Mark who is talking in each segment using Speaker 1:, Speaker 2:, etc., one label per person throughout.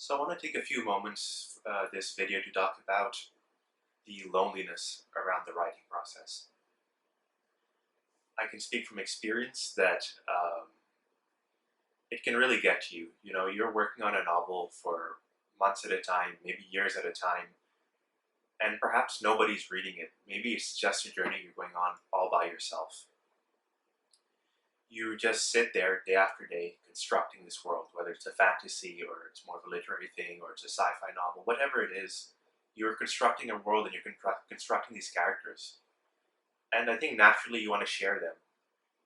Speaker 1: So I want to take a few moments this video to talk about the loneliness around the writing process. I can speak from experience that it can really get to you. You know, you're working on a novel for months at a time, maybe years at a time, and perhaps nobody's reading it. Maybe it's just a journey you're going on all by yourself. You just sit there day after day constructing this world, whether it's a fantasy or it's more of a literary thing or it's a sci-fi novel, whatever it is, you're constructing a world and you're constructing these characters. And I think naturally you want to share them.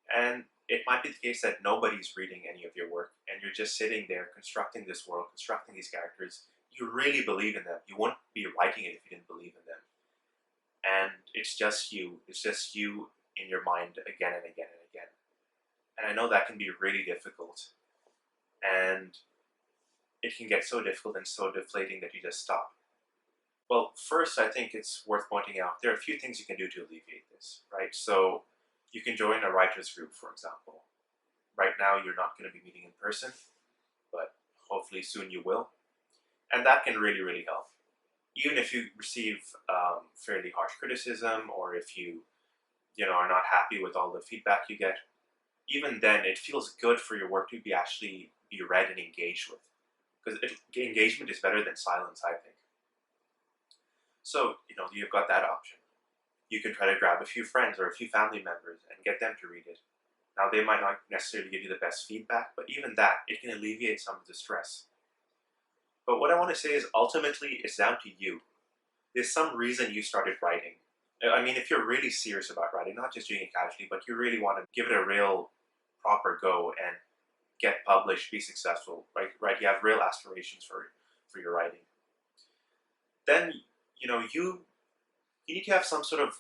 Speaker 1: And it might be the case that nobody's reading any of your work and you're just sitting there constructing this world, constructing these characters. You really believe in them. You wouldn't be writing it if you didn't believe in them. And it's just you. It's just you in your mind again and again and again. And I know that can be really difficult. And it can get so difficult and so deflating that you just stop. Well, first, I think it's worth pointing out there are a few things you can do to alleviate this, right? So you can join a writer's group, for example. Right now, you're not going to be meeting in person, but hopefully soon you will. And that can really, really help. Even if you receive fairly harsh criticism or if you are not happy with all the feedback you get, even then it feels good for your work to be actually be read and engaged with. Because engagement is better than silence, I think. So, you've got that option. You can try to grab a few friends or a few family members and get them to read it. Now, they might not necessarily give you the best feedback, but even that, it can alleviate some of the stress. But what I want to say is ultimately, it's down to you. There's some reason you started writing. I mean, if you're really serious about writing, not just doing it casually, but you really want to give it a real proper go and get published, be successful, right? You have real aspirations for your writing. Then, you need to have some sort of,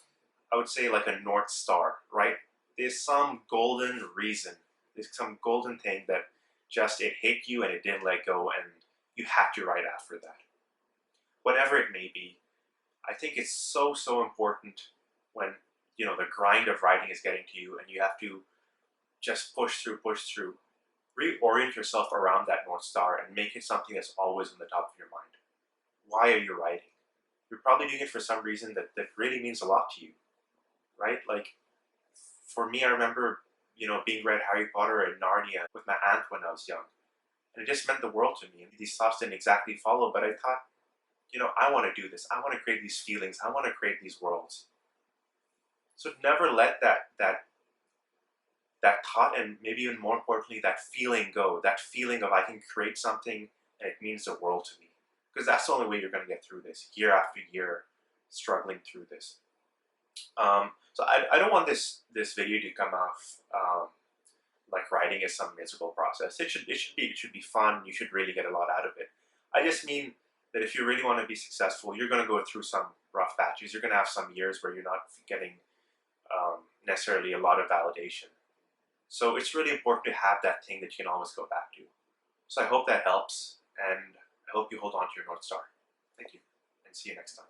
Speaker 1: I would say, like a North Star, right? There's some golden reason. There's some golden thing that just it hit you and it didn't let go and you had to write after that. Whatever it may be, I think it's so, so important when, the grind of writing is getting to you and you have to just push through, reorient yourself around that North Star and make it something that's always on the top of your mind. Why are you writing? You're probably doing it for some reason that really means a lot to you, right? Like, for me, I remember, being read Harry Potter and Narnia with my aunt when I was young. And it just meant the world to me. And these thoughts didn't exactly follow, but I thought, I want to do this. I want to create these feelings. I want to create these worlds. So never let that thought and maybe even more importantly, that feeling go. That feeling of I can create something and it means the world to me. Because that's the only way you're going to get through this, year after year, struggling through this. So I don't want this video to come off like writing is some miserable process. It should be fun. You should really get a lot out of it. I just mean that if you really want to be successful, you're going to go through some rough patches. You're going to have some years where you're not getting necessarily a lot of validation. So it's really important to have that thing that you can always go back to. So I hope that helps, and I hope you hold on to your North Star. Thank you, and see you next time.